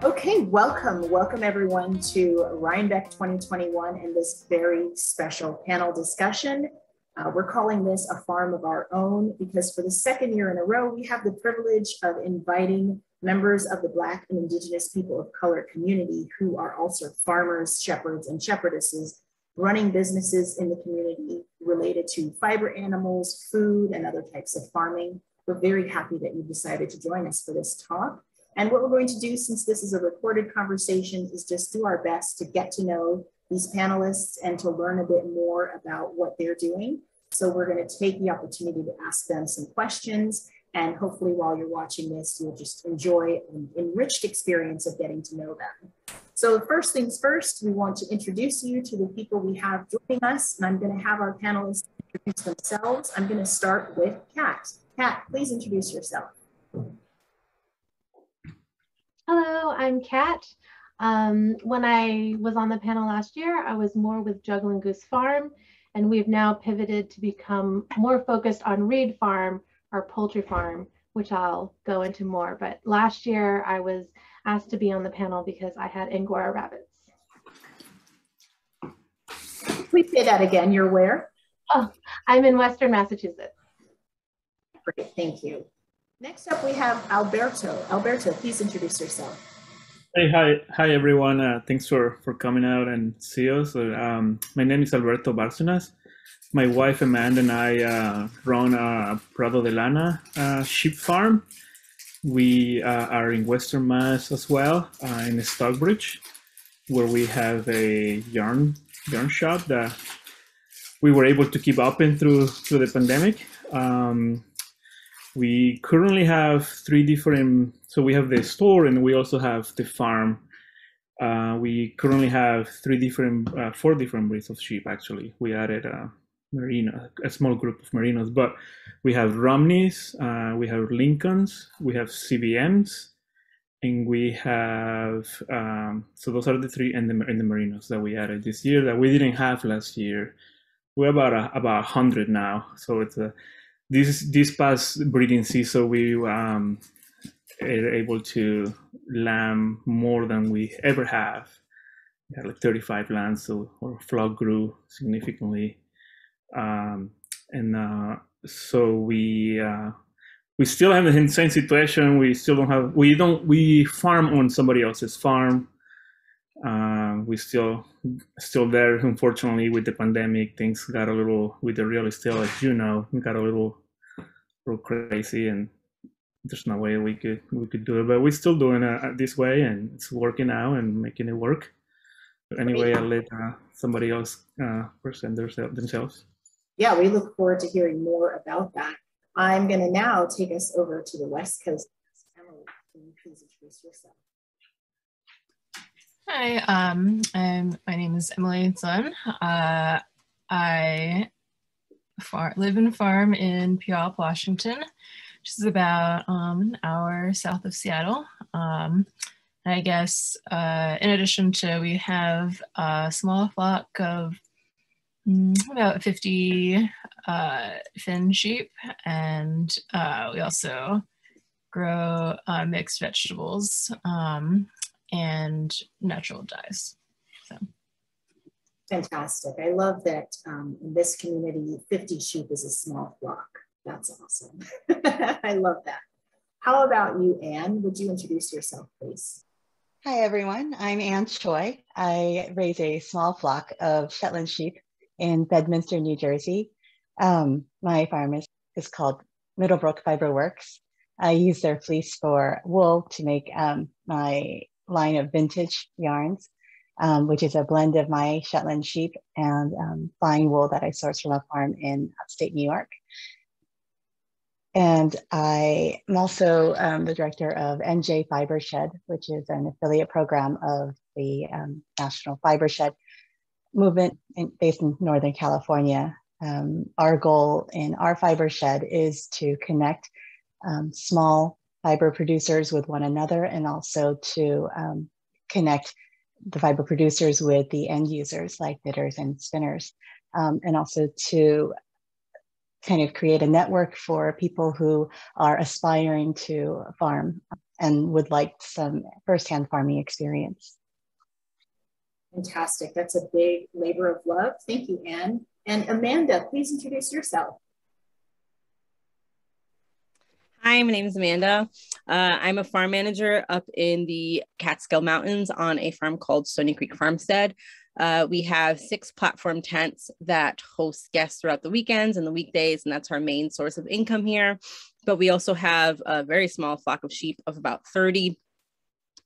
Okay, welcome everyone to Rhinebeck 2021 and this very special panel discussion. We're calling this A Farm of Our Own because for the second year in a row, we have the privilege of inviting members of the Black and Indigenous people of color community who are also farmers, shepherds, and shepherdesses running businesses in the community related to fiber animals, food, and other types of farming. We're very happy that you decided to join us for this talk. And what we're going to do, since this is a recorded conversation, is just do our best to get to know these panelists and to learn a bit more about what they're doing. So we're going to take the opportunity to ask them some questions. And hopefully while you're watching this, you'll just enjoy an enriched experience of getting to know them. So first things first, we want to introduce you to the people we have joining us. And I'm going to have our panelists introduce themselves. I'm going to start with Kat. Kat, please introduce yourself. Hello, I'm Kat. When I was on the panel last year, I was more with Juggling Goose Farm, and we've now pivoted to become more focused on Reed Farm, our poultry farm, which I'll go into more. But last year, I was asked to be on the panel because I had Angora rabbits. Please say that again. You're where? Oh, I'm in Western Massachusetts. Great, thank you. Next up, we have Alberto. Alberto, please introduce yourself. Hey, hi everyone. Thanks for coming out and see us. My name is Alberto Bárcenas. My wife Amanda and I run a Prado de Lana sheep farm. We are in Western Mass as well, in Stockbridge, where we have a yarn shop that we were able to keep open through the pandemic. We currently have three different, so we have the store and we also have the farm. We currently have four different breeds of sheep actually. We added Merino, a small group of Merinos, but we have Romneys, we have Lincolns, we have CBMs, and we have, so those are the three and the Merinos that we added this year that we didn't have last year. We're about 100 now, so it's a, this past breeding season, we were able to lamb more than we ever have. We had like 35 lambs, so our flock grew significantly. So we still have the same situation. We still don't have, we farm on somebody else's farm. We still there. Unfortunately, with the pandemic, things got a little, with the real estate, as you know, got a little crazy, and there's no way we could do it. But we're still doing it this way, and it's working out and making it work. But anyway, I'll let somebody else present themselves. Yeah, we look forward to hearing more about that. I'm going to now take us over to the West Coast. Emily, can you please introduce yourself? Hi, my name is Emily Zun. I live and farm in Puyallup, Washington, which is about an hour south of Seattle. I guess in addition to, we have a small flock of about 50 Finn sheep, and we also grow mixed vegetables and natural dyes. So. Fantastic. I love that in this community, 50 sheep is a small flock. That's awesome. I love that. How about you, Anne? Would you introduce yourself, please? Hi, everyone. I'm Anne Choi. I raise a small flock of Shetland sheep in Bedminster, New Jersey. My farm is called Middlebrook Fiber Works. I use their fleece for wool to make my line of vintage yarns, which is a blend of my Shetland sheep and fine wool that I source from a farm in upstate New York. And I am also the director of NJ Fiber Shed, which is an affiliate program of the National Fiber Shed movement based in Northern California. Our goal in our fiber shed is to connect small fiber producers with one another, and also to connect the fiber producers with the end users like knitters and spinners, and also to kind of create a network for people who are aspiring to farm and would like some firsthand farming experience. Fantastic. That's a big labor of love. Thank you, Anne. And Amanda, please introduce yourself. Hi, my name is Amanda. I'm a farm manager up in the Catskill Mountains on a farm called Stony Creek Farmstead. We have 6 platform tents that host guests throughout the weekends and the weekdays, and that's our main source of income here. But we also have a very small flock of sheep of about 30,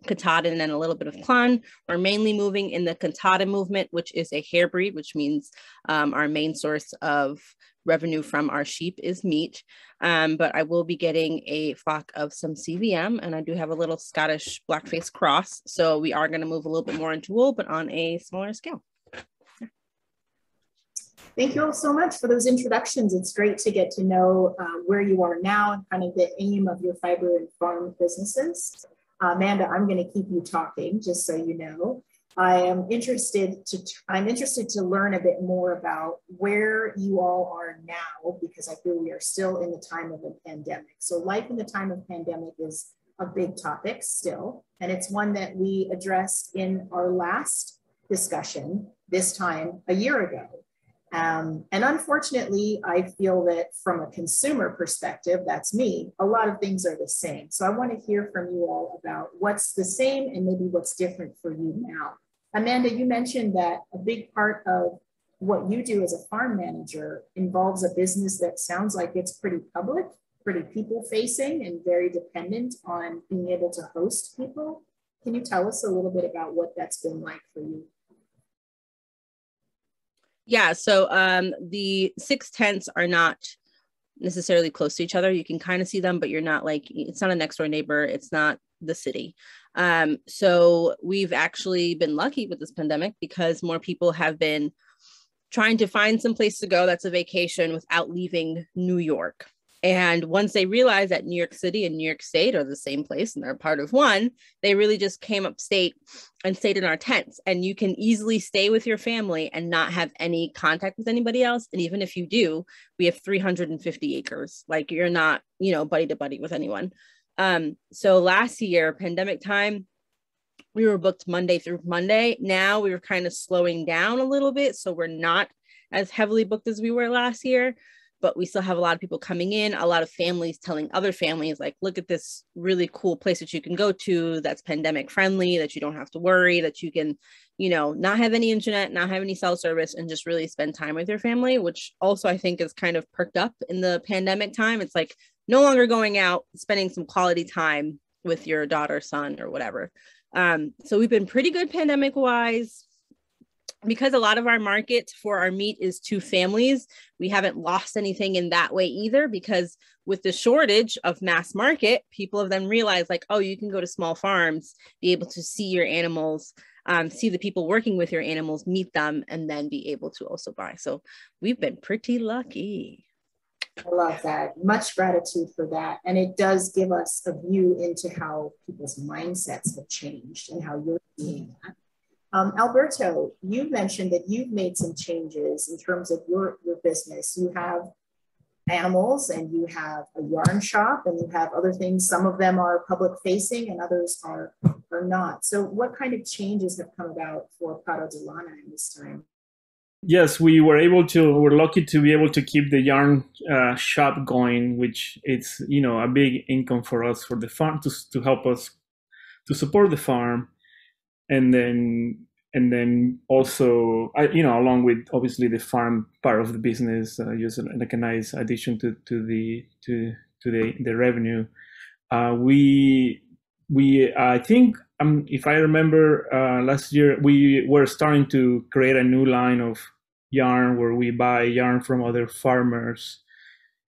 Katahdin and a little bit of Clon. We're mainly moving in the Katahdin movement, which is a hair breed, which means our main source of revenue from our sheep is meat. But I will be getting a flock of some CVM, and I do have a little Scottish blackface cross. So we are going to move a little bit more into wool, but on a smaller scale. Thank you all so much for those introductions. It's great to get to know where you are now and kind of the aim of your fiber and farm businesses. Amanda, I'm going to keep you talking, just so you know. I'm interested to learn a bit more about where you all are now, because I feel we are still in the time of a pandemic. So life in the time of pandemic is a big topic still, and it's one that we addressed in our last discussion, this time a year ago. And unfortunately, I feel that from a consumer perspective, that's me, a lot of things are the same. So I want to hear from you all about what's the same and maybe what's different for you now. Amanda, you mentioned that a big part of what you do as a farm manager involves a business that sounds like it's pretty public, pretty people facing, and very dependent on being able to host people. Can you tell us a little bit about what that's been like for you? Yeah, so the 6 tents are not necessarily close to each other. You can kind of see them, but you're not like, it's not a next door neighbor. It's not the city. So we've actually been lucky with this pandemic because more people have been trying to find some place to go that's a vacation without leaving New York. And once they realized that New York City and New York State are the same place and they're part of one, they really just came upstate and stayed in our tents. And you can easily stay with your family and not have any contact with anybody else. And even if you do, we have 350 acres. Like you're not, you know, buddy to buddy with anyone. So last year, pandemic time, we were booked Monday through Monday. Now we were kind of slowing down a little bit. So we're not as heavily booked as we were last year. But we still have a lot of people coming in, a lot of families telling other families, like, look at this really cool place that you can go to that's pandemic friendly, that you don't have to worry, that you can, you know, not have any internet, not have any cell service, and just really spend time with your family, which also I think is kind of perked up in the pandemic time. It's like no longer going out, spending some quality time with your daughter, son, or whatever. So we've been pretty good pandemic wise. Because a lot of our market for our meat is to families, we haven't lost anything in that way either, because with the shortage of mass market, people have then realized like, oh, you can go to small farms, be able to see your animals, see the people working with your animals, meet them, and then be able to also buy. So we've been pretty lucky. I love that. Much gratitude for that. And it does give us a view into how people's mindsets have changed and how you're seeing that. Alberto, you mentioned that you've made some changes in terms of your business. You have animals and you have a yarn shop and you have other things. Some of them are public facing and others are not. So what kind of changes have come about for Prado de Lana in this time? Yes, we're lucky to be able to keep the yarn shop going, which it's, you know, a big income for us, for the farm, to help us to support the farm. And then also, you know, along with obviously the farm part of the business, just like a nice addition to the revenue. I think if I remember last year, we were starting to create a new line of yarn where we buy yarn from other farmers,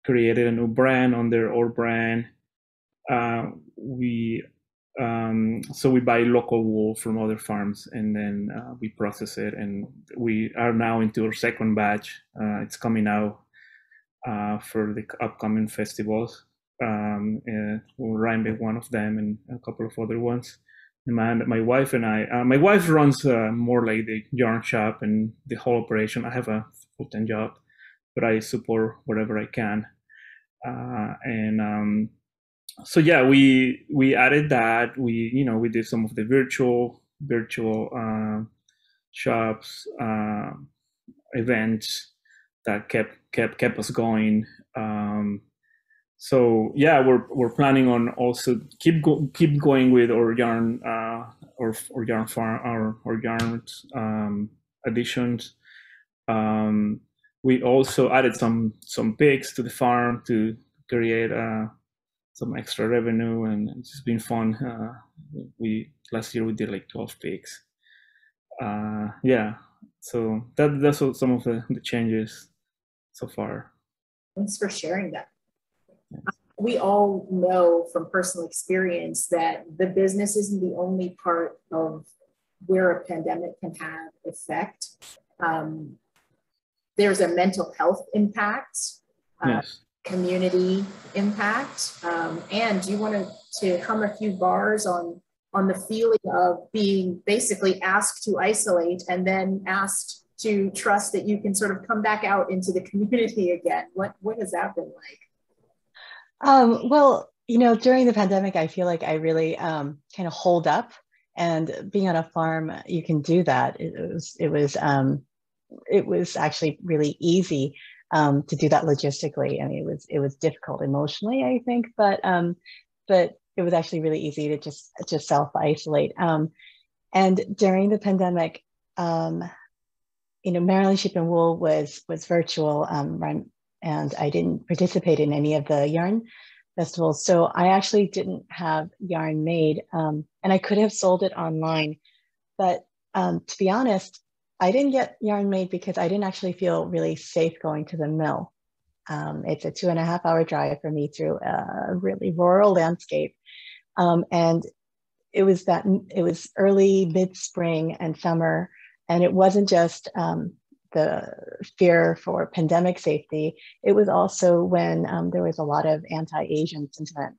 created a new brand under our brand. So we buy local wool from other farms and then we process it, and we are now into our second batch. It's coming out for the upcoming festivals. Rhinebeck, one of them, and a couple of other ones. And my wife and I, my wife runs more like the yarn shop and the whole operation. I have a full-time job, but I support whatever I can. so yeah, we added that. We did some of the virtual shops, events that kept us going. So yeah, we're planning on also keep going with our yarn or yarn farm or yarn additions. We also added some pigs to the farm to create some extra revenue, and it's just been fun. Last year we did like 12 pigs. Yeah, so that's some of the changes so far. Thanks for sharing that. We all know from personal experience that the business isn't the only part of where a pandemic can have effect. There's a mental health impact, Yes. community impact, and you wanted to hum a few bars on the feeling of being basically asked to isolate and then asked to trust that you can sort of come back out into the community again. What has that been like? Well, during the pandemic, I feel like I really kind of holed up, and being on a farm, you can do that. It was actually really easy to do that logistically. I mean, it was difficult emotionally, I think, but it was actually really easy to just self-isolate. And during the pandemic, Maryland Sheep and Wool was virtual, and I didn't participate in any of the yarn festivals. So I actually didn't have yarn made, and I could have sold it online. But to be honest, I didn't get yarn made because I didn't actually feel really safe going to the mill. It's a 2.5-hour drive for me through a really rural landscape. And it was early mid-spring and summer, and it wasn't just the fear for pandemic safety. It was also when there was a lot of anti-Asian sentiment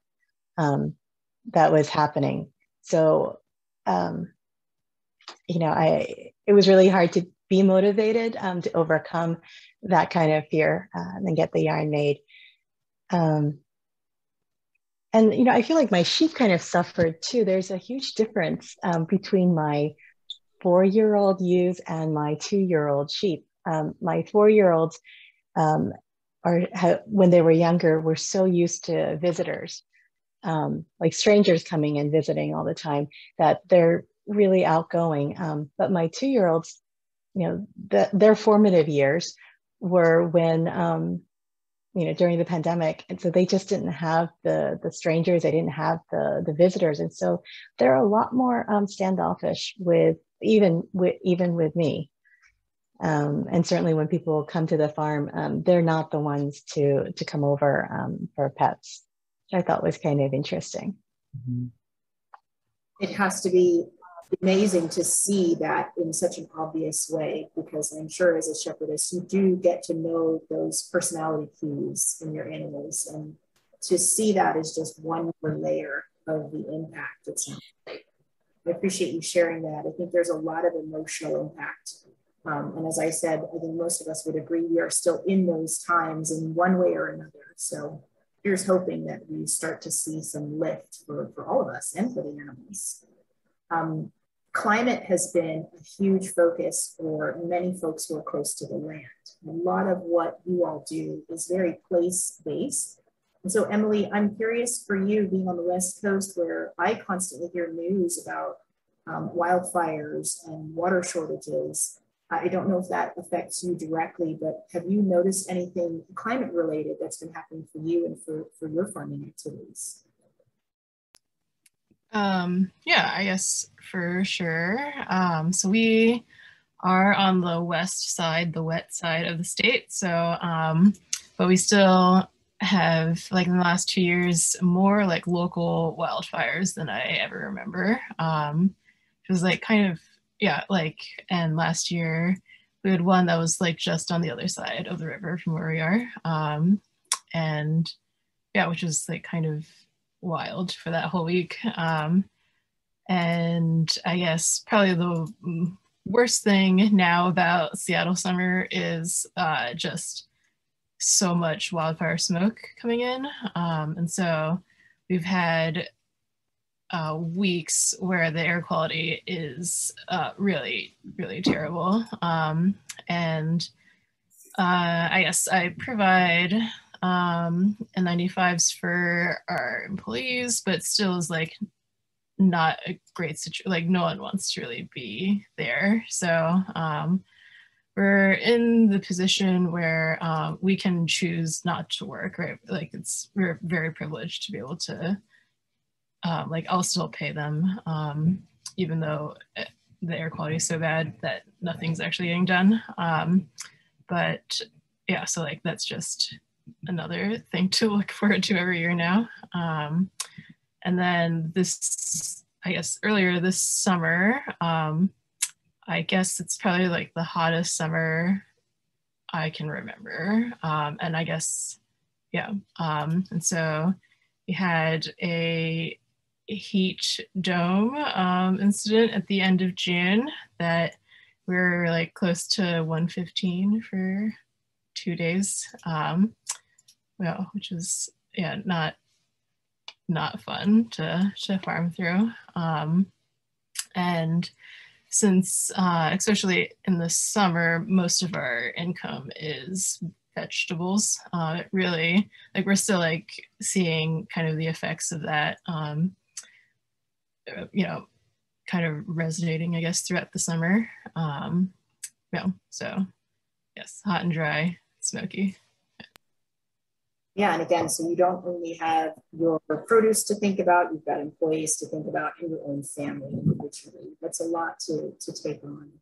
that was happening. So, it was really hard to be motivated to overcome that kind of fear and get the yarn made. And, I feel like my sheep kind of suffered too. There's a huge difference between my 4-year-old ewes and my 2-year-old sheep. My 4-year-olds, when they were younger, were so used to visitors, like strangers coming and visiting all the time, that they're really outgoing. But my 2-year-olds, their formative years were when, during the pandemic. And so they just didn't have the strangers, they didn't have the visitors. And so they're a lot more standoffish even with me. And certainly when people come to the farm, they're not the ones to come over for pets, which I thought was kind of interesting. Mm-hmm. It has to be amazing to see that in such an obvious way, because I'm sure as a shepherdess, you do get to know those personality cues in your animals. And to see that is just one more layer of the impact. I appreciate you sharing that. I think there's a lot of emotional impact. And as I said, I think most of us would agree we are still in those times in one way or another. So here's hoping that we start to see some lift for all of us and for the animals. Climate has been a huge focus for many folks who are close to the land. A lot of what you all do is very place-based. And so, Emily, I'm curious for you, being on the West Coast, where I constantly hear news about wildfires and water shortages. I don't know if that affects you directly, but have you noticed anything climate related that's been happening for you and for your farming activities? Yeah, I guess for sure. So we are on the west side, the wet side of the state. So, but we still have, like in the last 2 years, more like local wildfires than I ever remember. It was like kind of, yeah, like, and last year we had one that was like just on the other side of the river from where we are. And yeah, which was like kind of wild for that whole week. And I guess probably the worst thing now about Seattle summer is just so much wildfire smoke coming in. And so we've had weeks where the air quality is really, really terrible. And I guess I provide N95s for our employees, but still is like not a great situation. Like no one wants to really be there. So we're in the position where we can choose not to work, right? Like we're very privileged to be able to, like I'll still pay them, even though the air quality is so bad that nothing's actually getting done. But yeah, so like that's just another thing to look forward to every year now. And then this, I guess earlier this summer, I guess it's probably like the hottest summer I can remember. And I guess, yeah. And so we had a heat dome incident at the end of June that we were like close to 115 for 2 days. Well, which is, yeah, not fun to farm through. And since, especially in the summer, most of our income is vegetables. It really, like we're still like seeing kind of the effects of that, you know, kind of resonating, I guess, throughout the summer. Yeah, so yes, hot and dry, smoky. Yeah, and again, so you don't only have your produce to think about, you've got employees to think about and your own family individually. That's a lot to take on.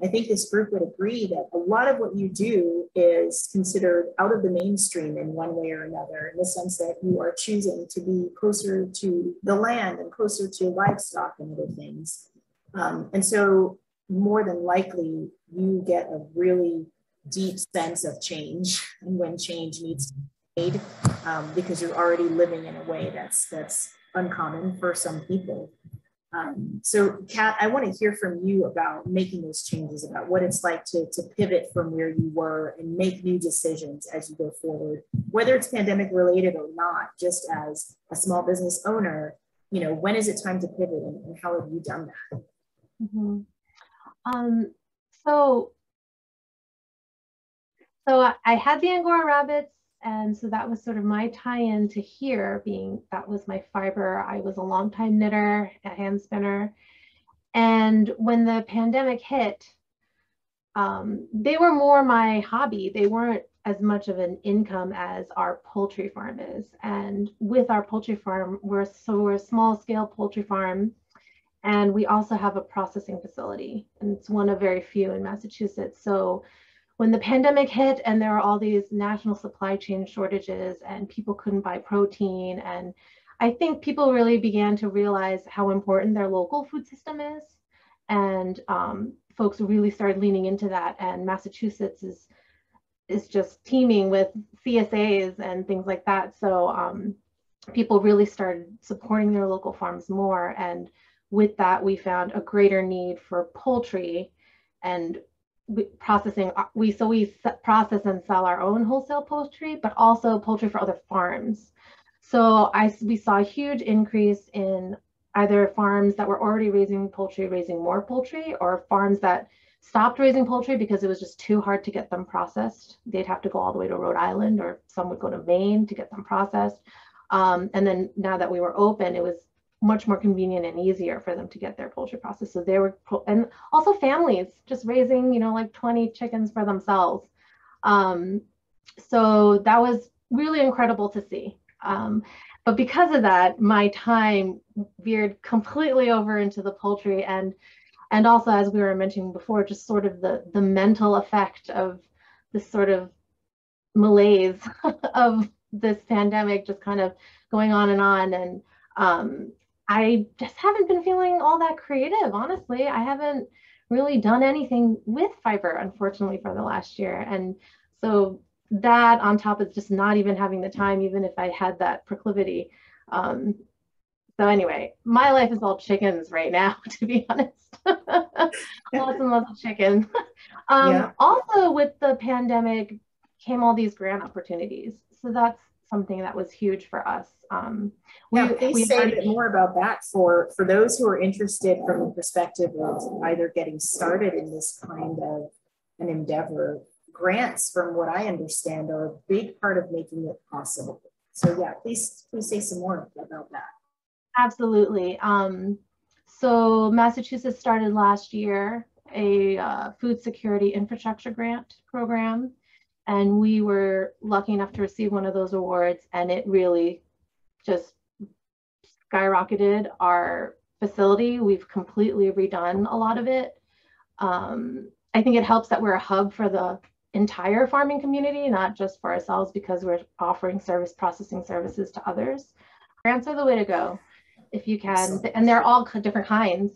I think this group would agree that a lot of what you do is considered out of the mainstream in one way or another, in the sense that you are choosing to be closer to the land and closer to livestock and other things. And so more than likely, you get a really deep sense of change and when change needs to be made, because you're already living in a way that's uncommon for some people. So Kat, I want to hear from you about making those changes, about what it's like to pivot from where you were and make new decisions as you go forward, whether it's pandemic related or not. Just as a small business owner, you know, when is it time to pivot and how have you done that? Mm-hmm. So I had the Angora rabbits, and so that was sort of my tie-in to here, being that was my fiber. I was a longtime knitter, a hand spinner. And when the pandemic hit, they were more my hobby. They weren't as much of an income as our poultry farm is. And with our poultry farm, we're a small scale poultry farm. And we also have a processing facility, and it's one of very few in Massachusetts. So when the pandemic hit and there were all these national supply chain shortages and people couldn't buy protein, and I think people really began to realize how important their local food system is. And folks really started leaning into that. And Massachusetts is just teeming with CSAs and things like that. So people really started supporting their local farms more. And with that, we found a greater need for poultry and processing. We process and sell our own wholesale poultry, but also poultry for other farms. So we saw a huge increase in either farms that were already raising poultry, raising more poultry, or farms that stopped raising poultry because it was just too hard to get them processed. They'd have to go all the way to Rhode Island, or some would go to Maine to get them processed. And then now that we were open, it was much more convenient and easier for them to get their poultry processed. So they were, and also families just raising, you know, like 20 chickens for themselves. So that was really incredible to see. But because of that, my time veered completely over into the poultry, and also, as we were mentioning before, just sort of the mental effect of this sort of malaise of this pandemic just kind of going on. And I just haven't been feeling all that creative, honestly. I haven't really done anything with fiber, unfortunately, for the last year. And so that, on top of just not even having the time, even if I had that proclivity. So anyway, my life is all chickens right now, to be honest. Lots and lots of chicken. Yeah. Also, with the pandemic came all these grant opportunities. So that's something that was huge for us. Please say a bit more about that for those who are interested from the perspective of either getting started in this kind of an endeavor. Grants, from what I understand, are a big part of making it possible. So yeah, please say some more about that. Absolutely. So Massachusetts started last year a food security infrastructure grant program, and we were lucky enough to receive one of those awards, and it really just skyrocketed our facility. We've completely redone a lot of it. I think it helps that we're a hub for the entire farming community, not just for ourselves, because we're offering processing services to others. Grants are the way to go if you can, and they're all different kinds.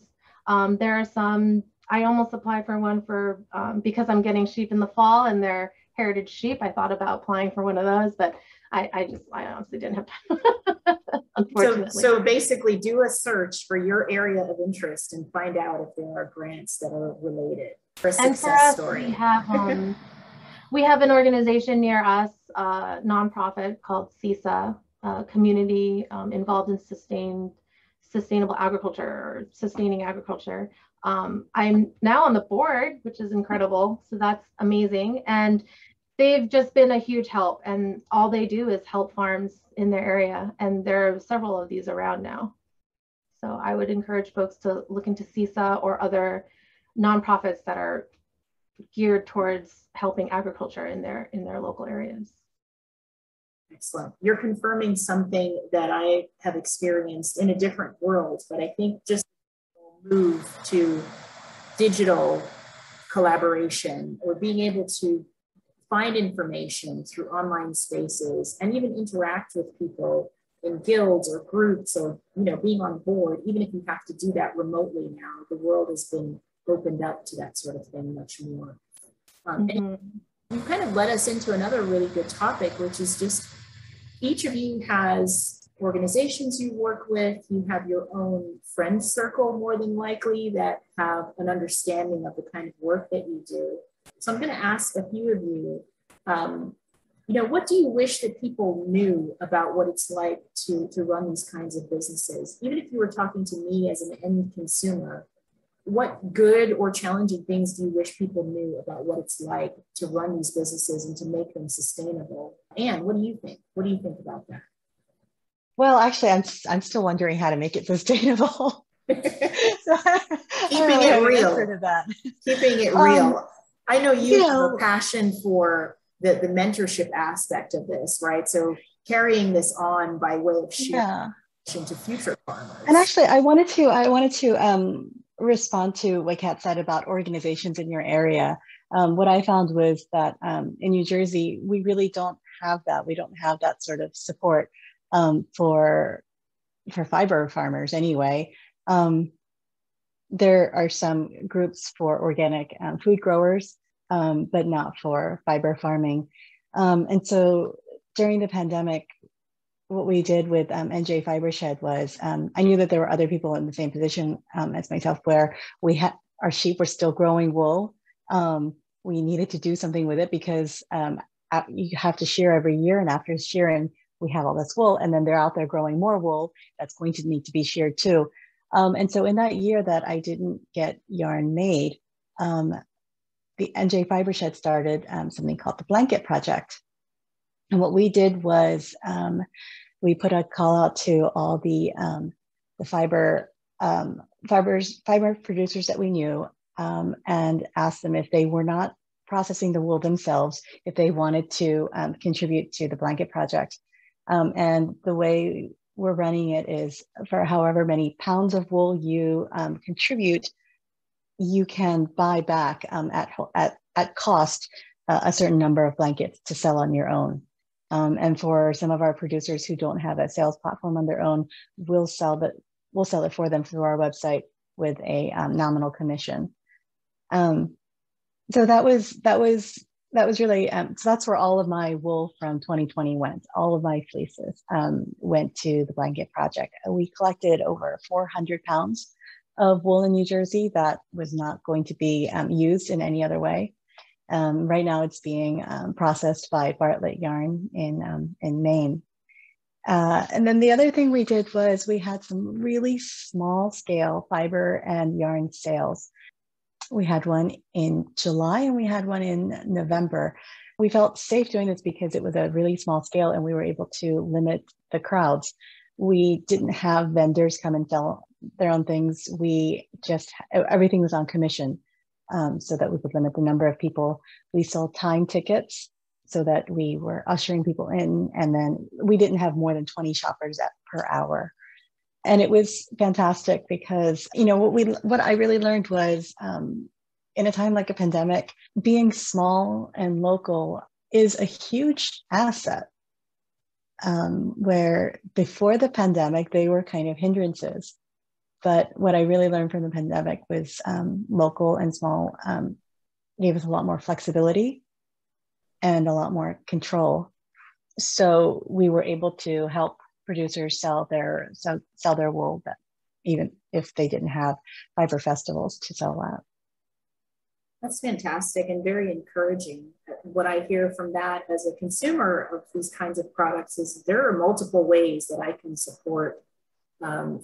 There are some, I almost applied for one for, because I'm getting sheep in the fall and they're heritage sheep. I thought about applying for one of those, but I honestly didn't have time, unfortunately. So basically do a search for your area of interest and find out if there are grants that are related. For a success story. We have an organization near us, a nonprofit called CISA, community involved in sustainable agriculture or sustaining agriculture. I'm now on the board, which is incredible. So that's amazing. And they've just been a huge help, and all they do is help farms in their area. And there are several of these around now. So I would encourage folks to look into CISA or other nonprofits that are geared towards helping agriculture in their local areas. Excellent. You're confirming something that I have experienced in a different world, but I think just move to digital collaboration or being able to find information through online spaces and even interact with people in guilds or groups, or being on board, even if you have to do that remotely now. The world has been opened up to that sort of thing much more. And you kind of led us into another really good topic, which is just each of you has organizations you work with, you have your own friend circle more than likely that have an understanding of the kind of work that you do. So I'm going to ask a few of you, what do you wish that people knew about what it's like to run these kinds of businesses? Even if you were talking to me as an end consumer, what good or challenging things do you wish people knew about what it's like to run these businesses and to make them sustainable? Anne, what do you think? What do you think about that? Well, actually, I'm still wondering how to make it sustainable. Keeping it real. Keeping it real. I know you have a passion for the mentorship aspect of this, right? So carrying this on by way of sharing to future farmers. And actually, I wanted to respond to what Kat said about organizations in your area. What I found was that in New Jersey, we really don't have that. We don't have that sort of support for fiber farmers anyway. There are some groups for organic food growers, but not for fiber farming. And so during the pandemic, what we did with NJ Fiber Shed was, I knew that there were other people in the same position as myself, where our sheep were still growing wool. We needed to do something with it because you have to shear every year, and after shearing, we have all this wool, and then they're out there growing more wool that's going to need to be sheared too. And so in that year that I didn't get yarn made, the NJ Fiber Shed started something called the Blanket Project. And what we did was we put a call out to all the fiber producers that we knew, and asked them if they were not processing the wool themselves, if they wanted to contribute to the Blanket Project. And the way we're running it is, for however many pounds of wool you contribute, you can buy back at cost a certain number of blankets to sell on your own. And for some of our producers who don't have a sales platform on their own, we'll sell it for them through our website with a nominal commission. So that was really, so that's where all of my wool from 2020 went. All of my fleeces went to the Blanket Project. We collected over 400 pounds of wool in New Jersey that was not going to be used in any other way. Right now it's being processed by Bartlett Yarn in Maine. And then the other thing we did was we had some really small scale fiber and yarn sales. We had one in July and we had one in November. We felt safe doing this because it was a really small scale and we were able to limit the crowds. We didn't have vendors come and sell their own things. Everything was on commission, so that we could limit the number of people. We sold time tickets so that we were ushering people in, and then we didn't have more than 20 shoppers per hour. And it was fantastic because, what I really learned was, in a time like a pandemic, being small and local is a huge asset. Where before the pandemic, they were kind of hindrances. But what I really learned from the pandemic was local and small gave us a lot more flexibility and a lot more control. So we were able to help producers sell their wool, even if they didn't have fiber festivals to sell at. That's fantastic and very encouraging. What I hear from that as a consumer of these kinds of products is there are multiple ways that I can support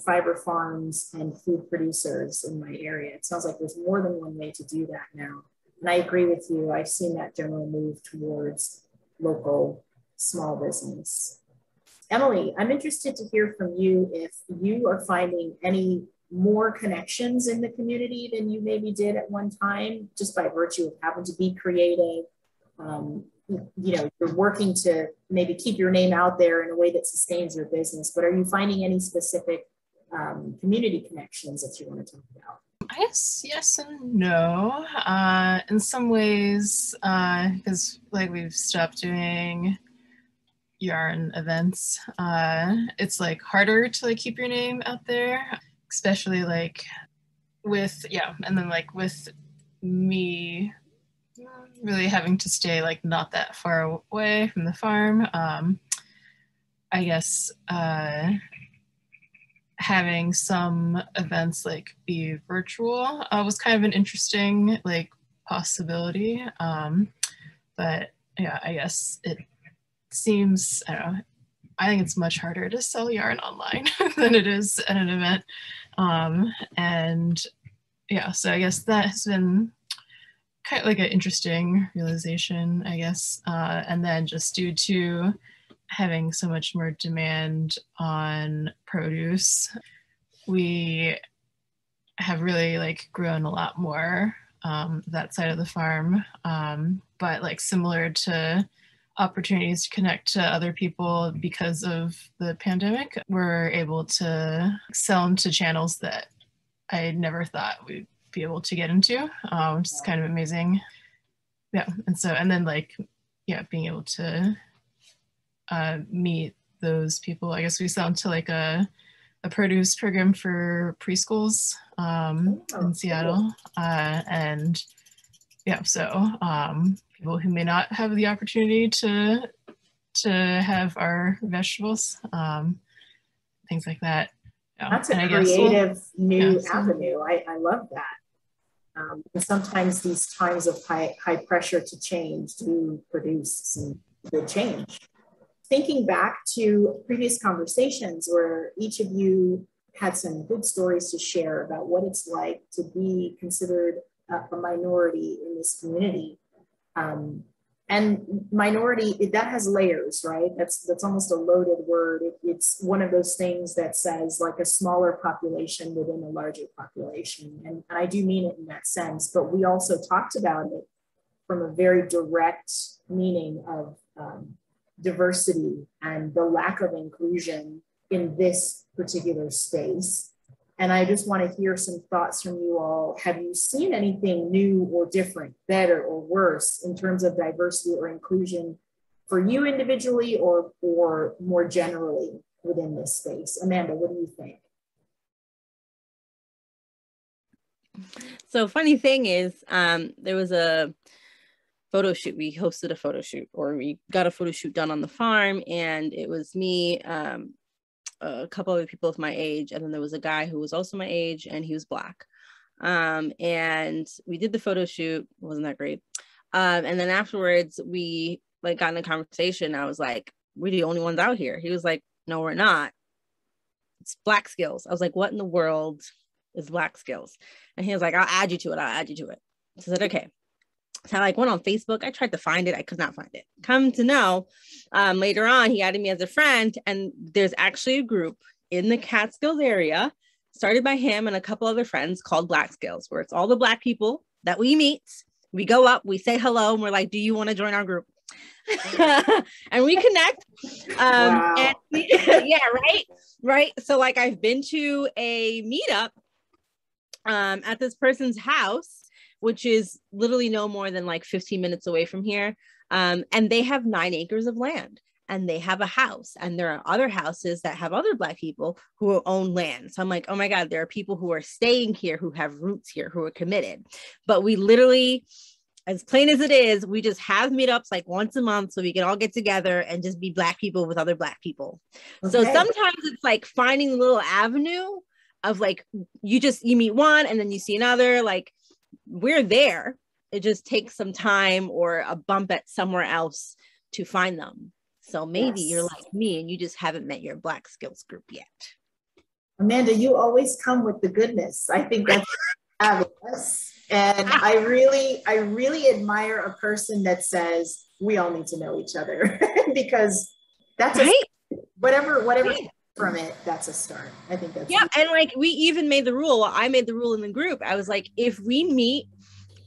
fiber farms and food producers in my area. It sounds like there's more than one way to do that now. And I agree with you. I've seen that general move towards local small business. Emily, I'm interested to hear from you if you are finding any more connections in the community than you maybe did at one time, just by virtue of having to be creative. You're working to maybe keep your name out there in a way that sustains your business, but are you finding any specific community connections that you want to talk about? I guess yes and no. In some ways, because we've stopped doing yarn events, it's harder to keep your name out there, especially with me really having to stay not that far away from the farm. I guess having some events be virtual was kind of an interesting possibility. But yeah, I guess it seems, I don't know, I think it's much harder to sell yarn online than it is at an event. And yeah, so I guess that has been kind of an interesting realization, I guess. And then just due to having so much more demand on produce, we have really grown a lot more that side of the farm. But similar to opportunities to connect to other people because of the pandemic, we're able to sell them to channels that I never thought we'd be able to get into, which is kind of amazing. Yeah, and then being able to meet those people. I guess we sell into a produce program for preschools in Seattle, and yeah, so people who may not have the opportunity to have our vegetables, things like that. That's a creative new avenue. I love that. And sometimes these times of high pressure to change do produce some good change. Thinking back to previous conversations where each of you had some good stories to share about what it's like to be considered a minority in this community. And minority, that has layers, right? That's almost a loaded word. It's one of those things that says a smaller population within a larger population. And I do mean it in that sense, but we also talked about it from a very direct meaning of diversity and the lack of inclusion in this particular space. And I just want to hear some thoughts from you all. Have you seen anything new or different, better or worse in terms of diversity or inclusion for you individually or more generally within this space? Amanda, what do you think? So funny thing is, there was a photo shoot. We hosted a photo shoot, or we got a photo shoot done on the farm, and it was me, a couple of people of my age, and then there was a guy who was also my age, and he was Black. And we did the photo shoot. It wasn't that great. And then afterwards, we got in a conversation. I was like, "We're the only ones out here." He was like, no, we're not. It's Black Skills. I was like, what in the world is Black Skills? And he was like, I'll add you to it. I'll add you to it. So I said, okay. So I went on Facebook. I tried to find it. I could not find it. Come to know, later on, he added me as a friend. And there's actually a group in the Catskills area started by him and a couple other friends called Black Skills, where it's all the Black people that we meet. We go up, we say hello, and we're like, do you want to join our group? And we connect. Wow. And yeah, right. So like I've been to a meetup at this person's house, which is literally no more than like 15 minutes away from here. And they have 9 acres of land. And they have a house, and there are other houses that have other Black people who own land. So I'm like, oh my God, there are people who are staying here, who have roots here, who are committed. But we literally, as plain as it is, we just have meetups like once a month so we can all get together and just be Black people with other Black people. Okay. So sometimes it's like finding a little avenue of like, you meet one and then you see another, like we're there. It just takes some time or a bump at somewhere else to find them. So maybe you're like me and you just haven't met your Black Skills group yet. Amanda, you always come with the goodness. I think that's fabulous. And I really admire a person that says we all need to know each other because that's right. Whatever from it, that's a start. I think that's and like we even made the rule. Well, I made the rule in the group. I was like, if we meet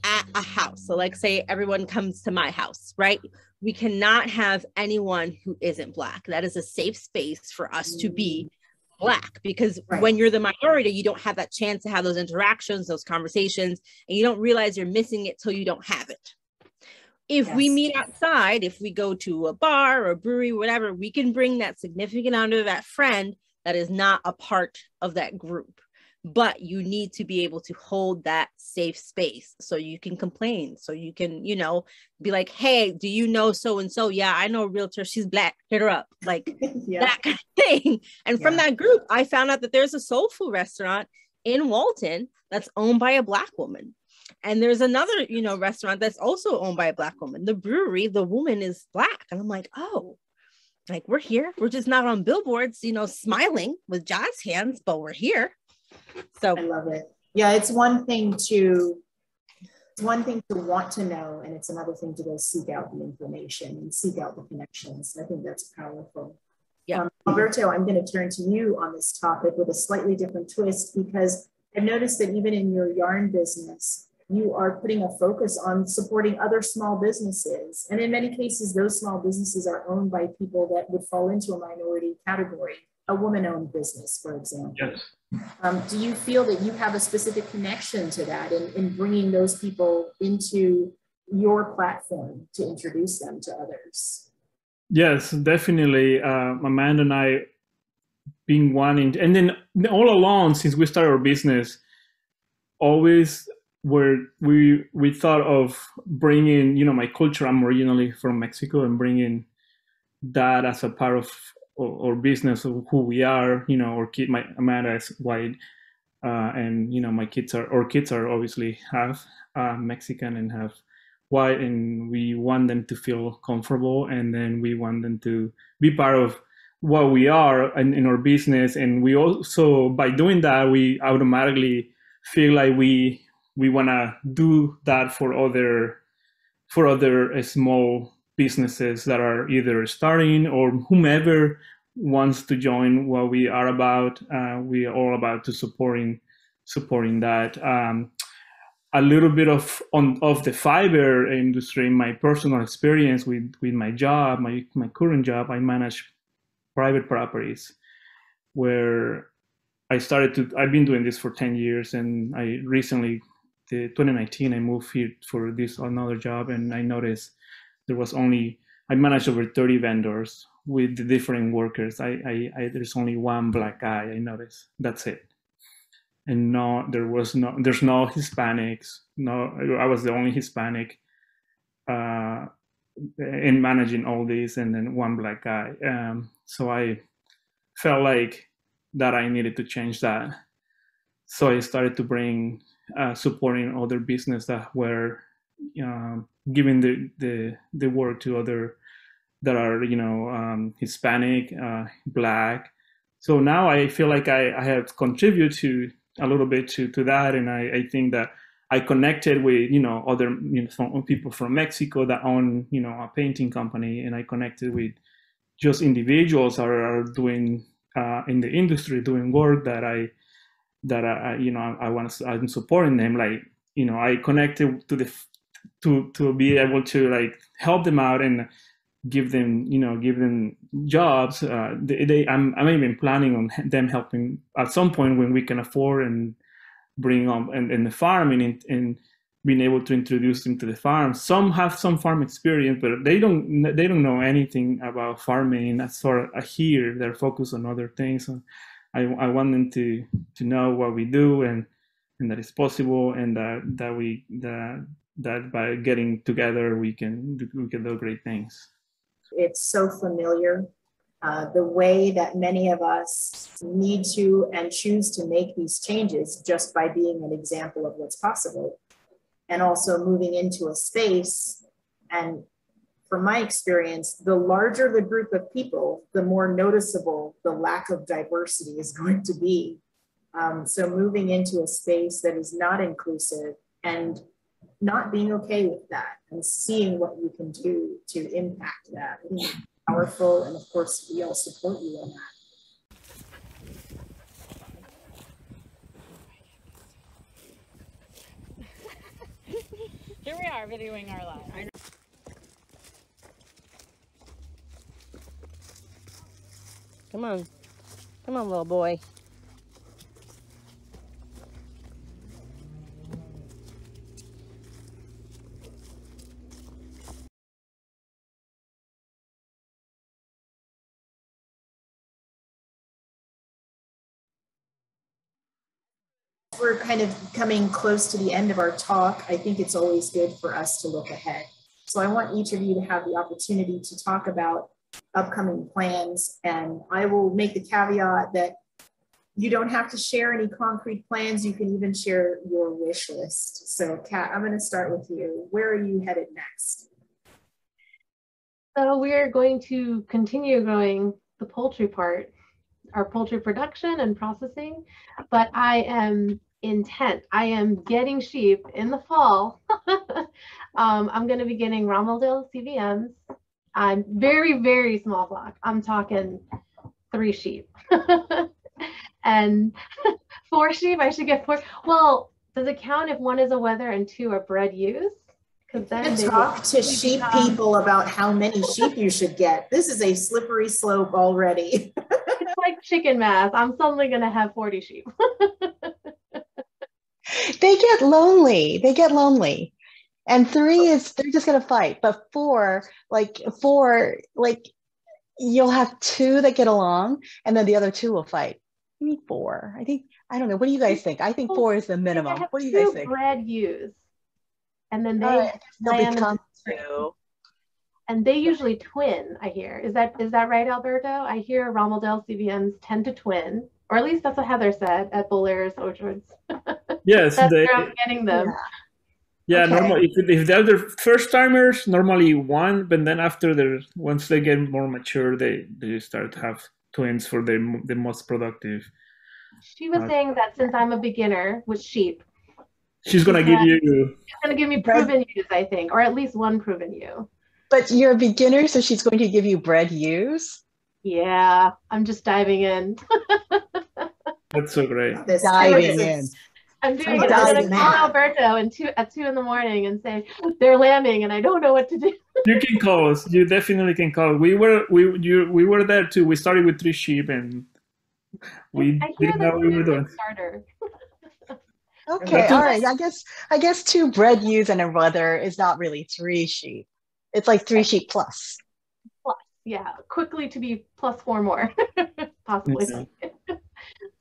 at a house, so like say everyone comes to my house, right? We cannot have anyone who isn't Black. That is a safe space for us to be Black, because when you're the minority, you don't have that chance to have those interactions, those conversations, and you don't realize you're missing it till you don't have it. If we meet outside, if we go to a bar or a brewery, whatever, we can bring that significant other, that friend that is not a part of that group. But you need to be able to hold that safe space so you can complain, so you can, be like, hey, do you know so-and-so? Yeah, I know a realtor. She's Black. Hit her up. Like that kind of thing. And from that group, I found out that there's a soul food restaurant in Walton that's owned by a Black woman. And there's another, restaurant that's also owned by a Black woman. The brewery, the woman is Black. And I'm like, oh, like we're here. We're just not on billboards, smiling with jazz hands, but we're here. So I love it. Yeah, it's one thing to want to know, and it's another thing to go seek out the information and seek out the connections. I think that's powerful. Yeah. Alberto, I'm going to turn to you on this topic with a slightly different twist, because I've noticed that even in your yarn business, you are putting a focus on supporting other small businesses. And in many cases, those small businesses are owned by people that would fall into a minority category, a woman-owned business, for example. Yes. Do you feel that you have a specific connection to that in bringing those people into your platform to introduce them to others? Yes, definitely. Amanda and I being one, and then all along since we started our business, always we thought of bringing, my culture. I'm originally from Mexico, and bringing that as a part of our business, of who we are. Amanda is white, and my kids are obviously half Mexican and half white, and we want them to feel comfortable, and then we want them to be part of what we are in our business. And we also, by doing that, we automatically feel like we want to do that for other small businesses that are either starting or whomever wants to join what we are about. We are all about to supporting that. A little bit of the fiber industry, my personal experience with my job, my current job, I manage private properties, where I've been doing this for 10 years, and I recently, 2019, I moved here for this another job, and I noticed I managed over 30 vendors with the different workers. There's only one Black guy, I noticed. That's it. And there's no Hispanics. No, I was the only Hispanic in managing all these, and then one Black guy. So I felt like that I needed to change that. So I started to bring supporting other business that were giving the work to other that are, you know, Hispanic, Black. So now I feel like I have contributed to a little bit to that, and I think that I connected with, you know, other, you know, people from Mexico that own, you know, a painting company, and I connected with just individuals that are doing in the industry, doing work that I you know, I'm supporting them. Like, you know, I connected to to be able to like help them out and give them, you know, give them jobs. I'm even planning on them helping at some point when we can afford and bring on and the farming and being able to introduce them to the farm. Some have some farm experience, but they don't know anything about farming. As far as here, they're focused on other things. So I want them to know what we do and that it's possible, and that by getting together we can do great things. It's so familiar. The way that many of us need to and choose to make these changes just by being an example of what's possible, and also moving into a space. And from my experience, the larger the group of people, the more noticeable the lack of diversity is going to be. So moving into a space that is not inclusive and not being okay with that and seeing what you can do to impact that, I think it's powerful. And of course, we all support you on that. Here we are videoing our live. Come on, little boy. We're kind of coming close to the end of our talk. I think it's always good for us to look ahead. So I want each of you to have the opportunity to talk about upcoming plans. And I will make the caveat that you don't have to share any concrete plans. You can even share your wish list. So Kat, I'm going to start with you. Where are you headed next? So we're going to continue growing the poultry part, our poultry production and processing, but I am intent. I am getting sheep in the fall. I'm going to be getting Romeldale CVMs. I'm very, very small flock. I'm talking 3 sheep and 4 sheep. I should get 4. Well, does it count if 1 is a wether and 2 are bred ewes? Because then talk to sheep people about how many sheep you should get. This is a slippery slope already. It's like chicken math. I'm suddenly going to have 40 sheep. They get lonely. They get lonely. And 3 is, they're just going to fight. But 4, you'll have 2 that get along, and then the other 2 will fight. You need 4. I don't know. What do you guys think? I think 4 is the minimum. What do you guys think? 2 bred ewes. And then they become 2. And they usually twin, I hear. Is that right, Alberto? I hear Romeldale CVMs tend to twin, or at least that's what Heather said at Bolaris Orchards. Yes, that's where I'm getting them. Yeah, okay. Normally if they're the first timers, normally 1, but then after once they get more mature, they start to have twins for the most productive. She was saying that since I'm a beginner with sheep, she's gonna give you. She's gonna give me proven ewes, I think, or at least 1 proven ewe. But you're a beginner, so she's going to give you bred ewes? Yeah, I'm just diving in. That's so great. Diving in. I'm doing it. I'm going to call Alberto at 2 in the morning and say, they're lambing and I don't know what to do. You can call us. You definitely can call. We were there too. We started with 3 sheep and we didn't know what we were doing. Okay, all right. I guess 2 bred ewes and a wether is not really 3 sheep. It's like 3 sheep plus. Yeah, quickly to be plus 4 more, possibly. Yeah.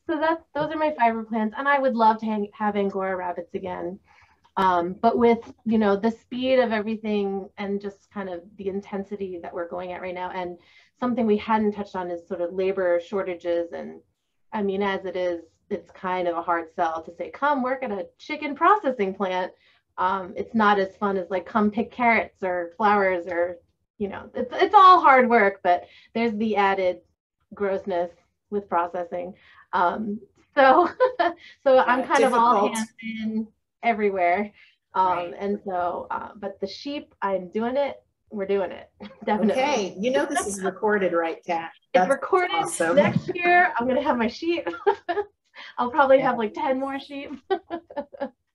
So those are my fiber plans, and I would love to have Angora rabbits again. But with, the speed of everything and just kind of the intensity that we're going at right now, and something we hadn't touched on is sort of labor shortages. And I mean, as it is, it's kind of a hard sell to say, come work at a chicken processing plant. It's not as fun as like, come pick carrots or flowers or you know, it's all hard work, but there's the added grossness with processing. So so I'm kind of all hands in everywhere. And so, but the sheep, I'm doing it. We're doing it. Definitely. Okay. You know, this is recorded, right, Kat? It's recorded. Awesome. Next year, I'm going to have my sheep. I'll probably have like 10 more sheep.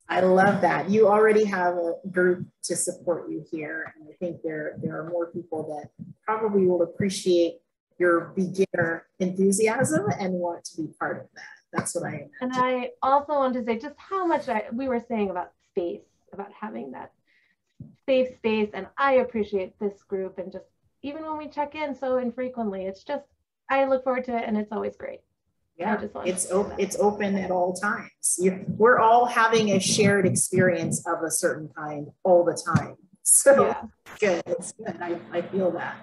I love that. You already have a group to support you here. And I think there are more people that probably will appreciate your beginner enthusiasm and want to be part of that. That's what I imagine. And I also want to say just how much we were saying about space, about having that safe space. And I appreciate this group. And just even when we check in so infrequently, it's just, I look forward to it and it's always great. Yeah, it's open at all times. We're all having a shared experience of a certain kind all the time. So yeah. Good. It's good. I feel that.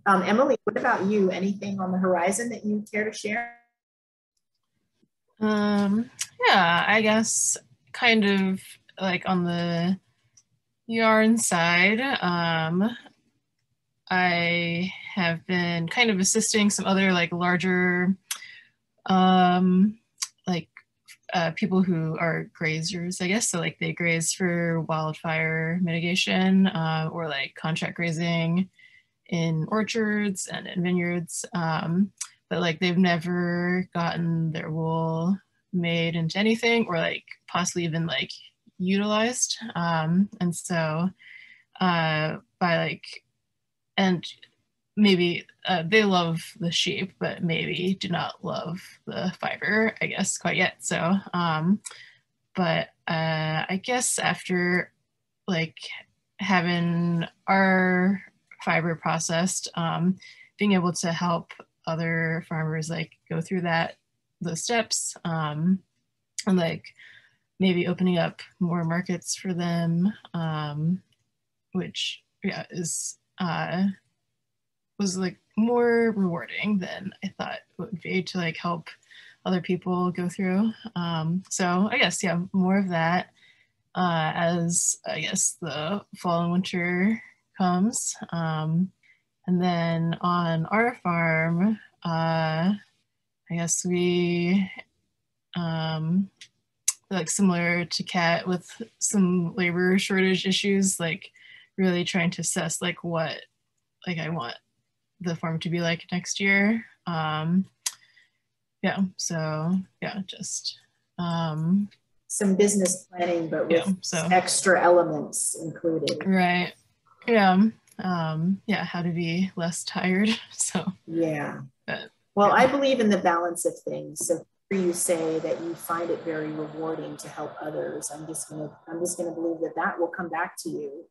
Emily, what about you? Anything on the horizon that you care to share? Yeah, I guess kind of like on the yarn side, I have been kind of assisting some other like larger people who are grazers, I guess. So like they graze for wildfire mitigation or like contract grazing in orchards and in vineyards. But like they've never gotten their wool made into anything or like possibly even like utilized. And so by like, and maybe they love the sheep, but maybe do not love the fiber, I guess, quite yet. So, but I guess after like having our fiber processed, being able to help other farmers like go through those steps, and like maybe opening up more markets for them, which yeah was like more rewarding than I thought it would be to like help other people go through. So I guess, yeah, more of that as I guess the fall and winter comes. And then on our farm, I guess we, like similar to Kat with some labor shortage issues, like really trying to assess like what like I want the farm to be like next year. Yeah, so yeah, just some business planning, but with extra elements included. Right. Yeah. Yeah, how to be less tired. So yeah. But, well, yeah. I believe in the balance of things. So you say that you find it very rewarding to help others. I'm just gonna believe that will come back to you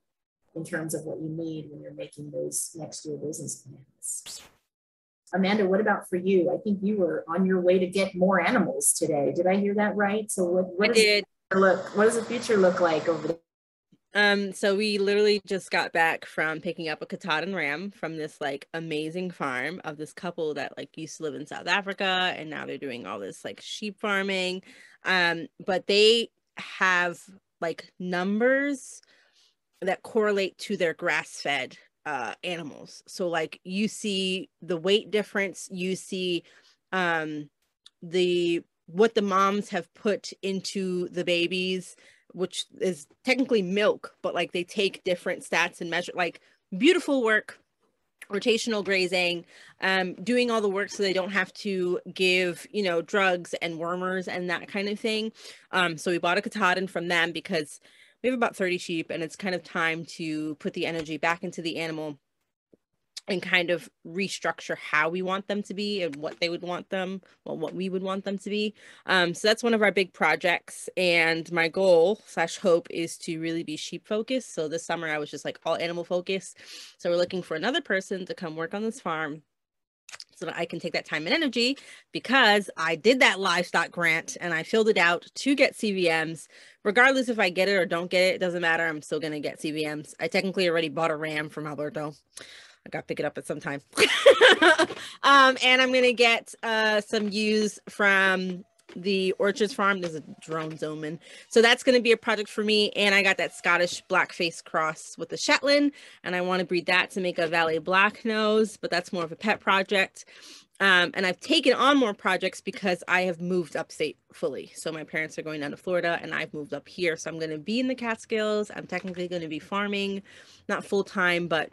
in terms of what you need when you're making those next year business plans. Amanda, what about for you? I think you were on your way to get more animals today. Did I hear that right? So what does the future look like over there? So we literally just got back from picking up a Katahdin ram from this like amazing farm of this couple that like used to live in South Africa, and now they're doing all this like sheep farming. But they have like numbers that correlate to their grass-fed animals. So like you see the weight difference, you see what the moms have put into the babies, which is technically milk, but like they take different stats and measure, like beautiful work, rotational grazing, doing all the work so they don't have to give, you know, drugs and wormers and that kind of thing. So we bought a Katahdin from them because we have about 30 sheep, and it's kind of time to put the energy back into the animal and kind of restructure how we want them to be and what they would want them, well, what we would want them to be. So that's one of our big projects. And my goal / hope is to really be sheep focused. So this summer I was just like all animal focused. So we're looking for another person to come work on this farm so that I can take that time and energy, because I did that livestock grant and I filled it out to get CVMs. Regardless if I get it or don't get it, it doesn't matter. I'm still going to get CVMs. I technically already bought a ram from Alberto. I got to pick it up at some time. And I'm going to get some ewes from the orchards farm. There's a drone zooming. So that's going to be a project for me. And I got that Scottish blackface cross with the Shetland, and I want to breed that to make a Valley Black nose, but that's more of a pet project. And I've taken on more projects because I have moved upstate fully. So my parents are going down to Florida and I've moved up here. So I'm going to be in the Catskills. I'm technically going to be farming, not full time, but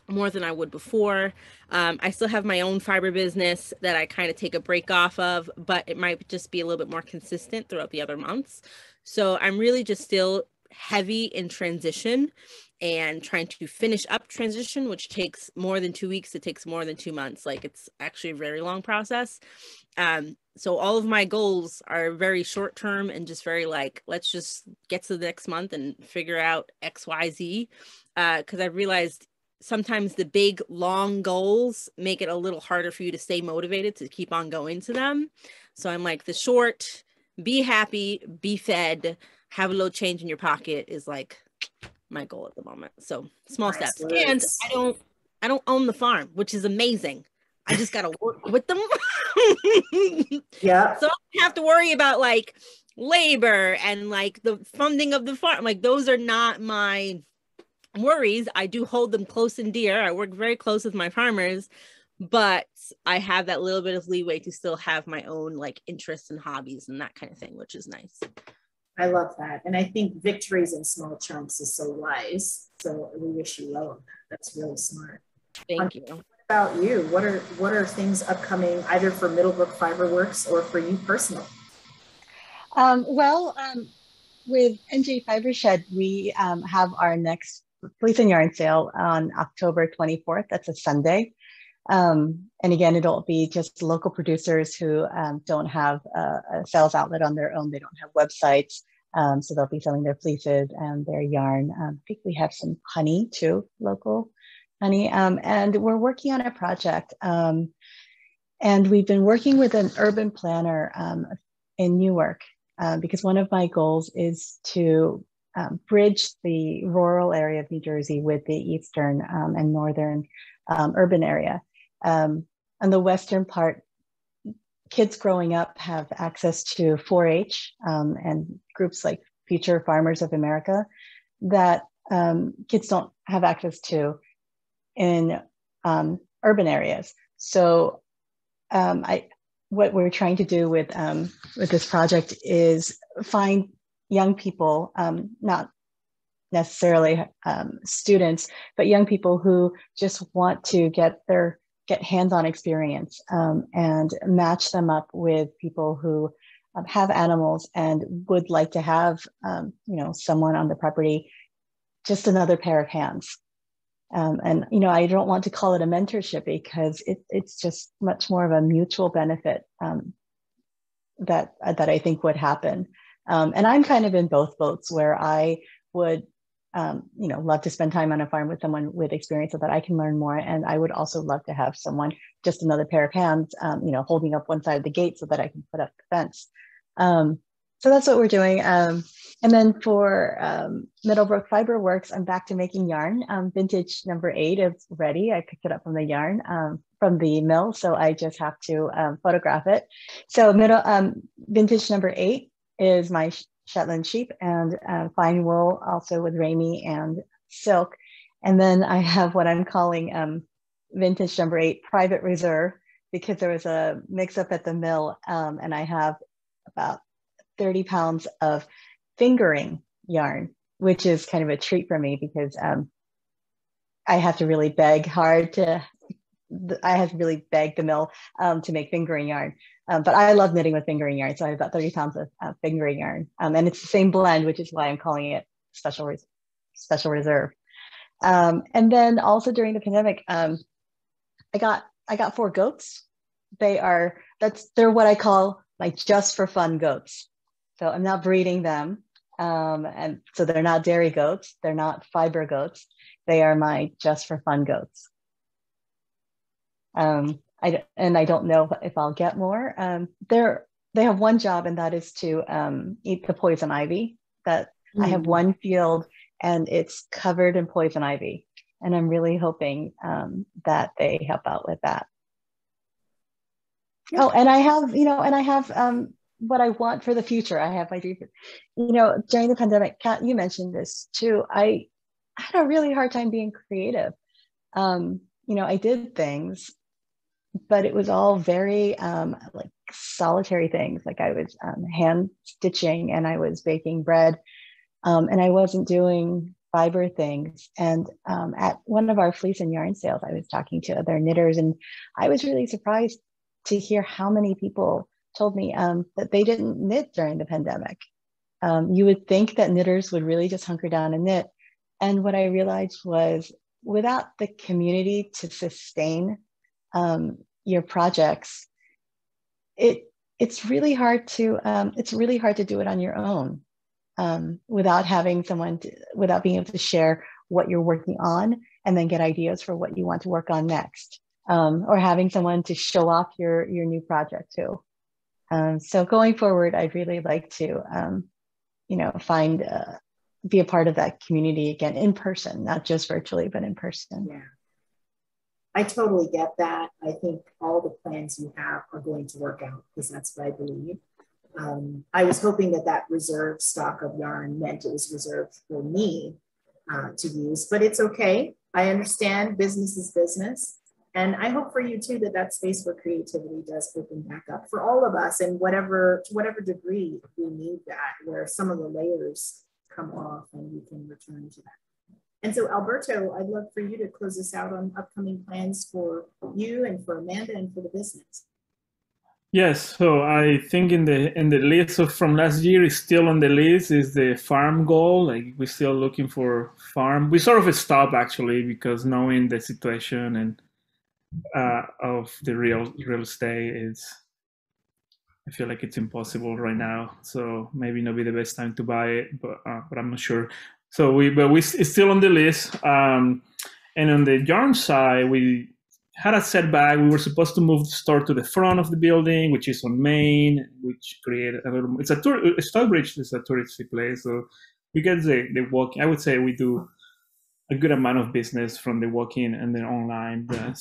more than I would before. I still have my own fiber business that I kind of take a break off of, but it might just be a little bit more consistent throughout the other months. So I'm really just still heavy in transition and trying to finish up transition, which takes more than 2 weeks. It takes more than 2 months. Like, it's actually a very long process. So all of my goals are very short term and just very like, let's just get to the next month and figure out X, Y, Z. Because I've realized sometimes the big long goals make it a little harder for you to stay motivated to keep on going to them. So I'm like, the short, be happy, be fed, have a little change in your pocket is like my goal at the moment. So small steps. And I don't own the farm, which is amazing. I just got to work with them. Yeah. So I don't have to worry about like labor and like the funding of the farm. Like, those are not my worries. I do hold them close and dear. I work very close with my farmers, but I have that little bit of leeway to still have my own like interests and hobbies and that kind of thing, which is nice. I love that. And I think victories in small chunks is so wise. So we wish you well on that. That's really smart. Thank you. What about you? What are things upcoming either for Middlebrook Fiberworks or for you personally? With NJ Fiber Shed, we have our next Fleece and Yarn sale on October 24th. That's a Sunday. And again, it'll be just local producers who don't have a sales outlet on their own. They don't have websites. So they'll be selling their fleeces and their yarn. I think we have some honey too, local honey. And we're working on a project. And we've been working with an urban planner in Newark because one of my goals is to bridge the rural area of New Jersey with the eastern and northern urban area. On the western part, kids growing up have access to 4-H and groups like Future Farmers of America that kids don't have access to in urban areas. So what we're trying to do with this project is find young people, not necessarily students, but young people who just want to get hands-on experience and match them up with people who have animals and would like to have, someone on the property, just another pair of hands. And I don't want to call it a mentorship because it's just much more of a mutual benefit that I think would happen. And I'm kind of in both boats where I would, love to spend time on a farm with someone with experience so that I can learn more. And I would also love to have someone, just another pair of hands, holding up one side of the gate so that I can put up the fence. So that's what we're doing. And then for Middlebrook Fiberworks, I'm back to making yarn. Vintage number 8 is ready. I picked it up from the yarn, from the mill. So I just have to photograph it. So vintage number 8 is my Shetland sheep and fine wool, also with Ramie and silk. And then I have what I'm calling vintage number 8 private reserve, because there was a mix up at the mill and I have about 30 pounds of fingering yarn, which is kind of a treat for me because I have to really beg the mill to make fingering yarn. But I love knitting with fingering yarn. So I have about 30 pounds of fingering yarn. And it's the same blend, which is why I'm calling it special reserve. And then also during the pandemic, I got 4 goats. They're what I call my just for fun goats. So I'm not breeding them. And so they're not dairy goats. They're not fiber goats. They are my just for fun goats. I don't know if I'll get more. They have one job, and that is to eat the poison ivy. I have one field and it's covered in poison ivy. And I'm really hoping that they help out with that. Oh, and I have, what I want for the future. I have my dream. You know, during the pandemic, Kat, you mentioned this too. I had a really hard time being creative. You know, I did things, but it was all very like solitary things. Like I was hand stitching and I was baking bread, and I wasn't doing fiber things. And at one of our fleece and yarn sales, I was talking to other knitters, and I was really surprised to hear how many people told me that they didn't knit during the pandemic. You would think that knitters would really just hunker down and knit. And what I realized was without the community to sustain your projects, it's really hard to do it on your own without having someone without being able to share what you're working on and then get ideas for what you want to work on next, or having someone to show off your new project too. So going forward, I'd really like to you know, be a part of that community again in person, not just virtually, but in person. Yeah. I totally get that. I think all the plans you have are going to work out, because that's what I believe. I was hoping that that reserve stock of yarn meant it was reserved for me to use, but it's okay. I understand business is business. And I hope for you too, that that space for creativity does open back up for all of us, and to whatever degree we need that, where some of the layers come off and we can return to that. And so Alberto, I'd love for you to close us out on upcoming plans for you and for Amanda and for the business. Yes, so I think in the list from last year is still on the list is the farm goal. Like we're still looking for farm. We sort of stopped actually because knowing the situation and of the real estate is, I feel like it's impossible right now. So maybe not be the best time to buy it, but I'm not sure. So it's still on the list. And on the yarn side, we had a setback. We were supposed to move the store to the front of the building, which is on Main, which created a little. It's a Stockbridge is a touristy place, so we get the walking. I would say we do a good amount of business from the walk-in and then online. But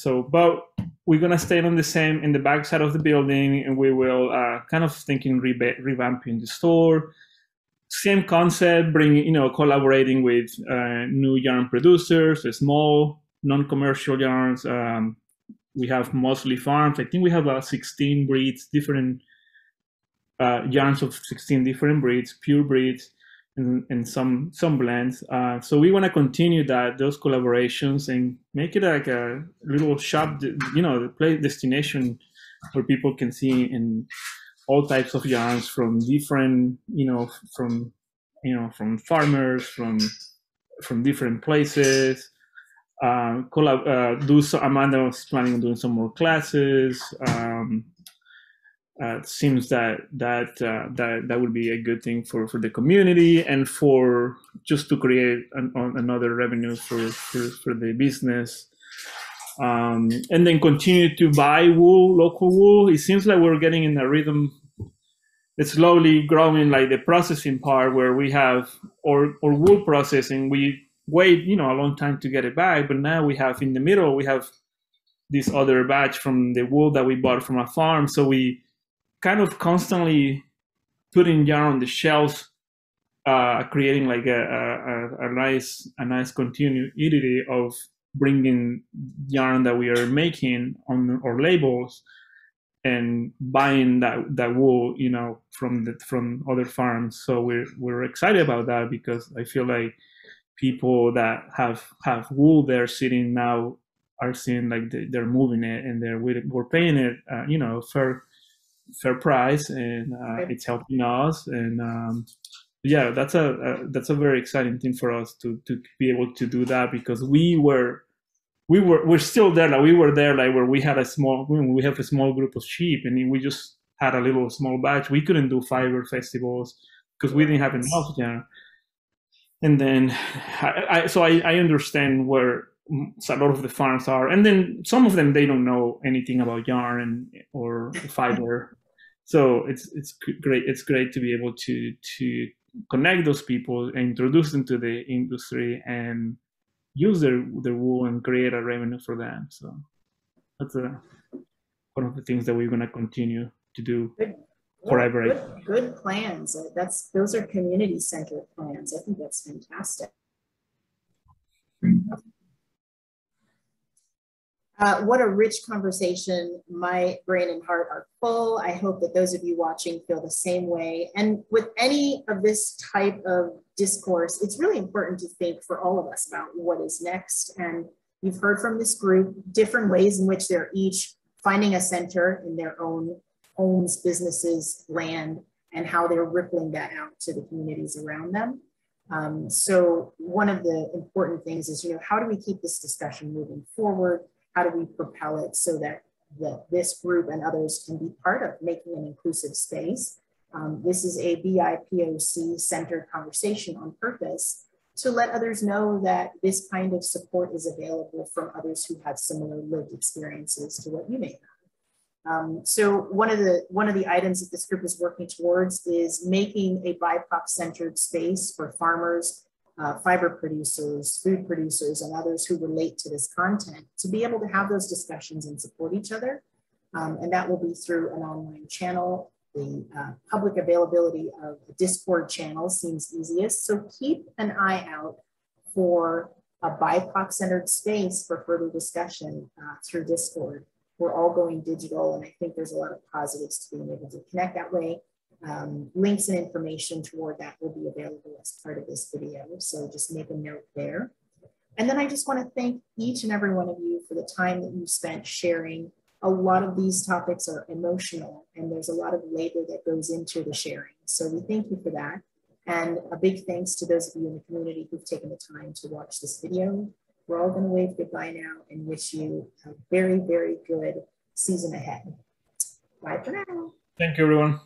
we're gonna stay on in the back side of the building, and we will kind of thinking revamping the store. Same concept, collaborating with new yarn producers, small non-commercial yarns. We have mostly farms. I think we have 16 breeds, different yarns of 16 different breeds, pure breeds, and some blends. So we want to continue those collaborations and make it like a little shop, the place destination where people can see in all types of yarns from different, from farmers, from different places. Amanda was planning on doing some more classes. It seems that would be a good thing for the community and for just to create another revenue for the business. And then continue to buy local wool. It seems like we're getting in a rhythm. It's slowly growing, like the processing part where we have or wool processing. We wait, a long time to get it back, but now we have in the middle, we have this other batch from the wool that we bought from a farm. So we kind of constantly putting yarn on the shelves, creating like a nice continuity of bringing yarn that we are making on our labels and buying that wool, from other farms. So we're excited about that because I feel like people that have wool there sitting now are seeing like they're moving it and we're paying it, fair price, and it's helping us. And yeah, that's a very exciting thing for us to be able to do that, because we're still there. Like we were there, like where we have a small group of sheep, and we just had a little small batch. We couldn't do fiber festivals because we didn't have enough yarn. And then I understand where a lot of the farms are, and then some of them they don't know anything about yarn or fiber. So it's great. It's great to be able to connect those people and introduce them to the industry and use their wool and create a revenue for them. So that's one of the things that we're going to continue to do. forever. Good plans. Those are community-centered plans. I think that's fantastic. What a rich conversation. My brain and heart are full. I hope that those of you watching feel the same way. And with any of this type of discourse, it's really important to think for all of us about what is next. And you've heard from this group different ways in which they're each finding a center in their own homes, businesses, land, and how they're rippling that out to the communities around them. So one of the important things is, how do we keep this discussion moving forward? How do we propel it so that this group and others can be part of making an inclusive space? This is a BIPOC-centered conversation on purpose to let others know that this kind of support is available from others who have similar lived experiences to what you may have. So one of the items that this group is working towards is making a BIPOC-centered space for farmers, fiber producers, food producers, and others who relate to this content to be able to have those discussions and support each other. And that will be through an online channel. The public availability of the Discord channel seems easiest. So keep an eye out for a BIPOC-centered space for further discussion through Discord. We're all going digital, and I think there's a lot of positives to being able to connect that way. Links and information toward that will be available as part of this video. So just make a note there. And then I just want to thank each and every one of you for the time that you spent sharing. A lot of these topics are emotional, and there's a lot of labor that goes into the sharing. So we thank you for that. And a big thanks to those of you in the community who've taken the time to watch this video. We're all going to wave goodbye now and wish you a very, very good season ahead. Bye for now. Thank you, everyone.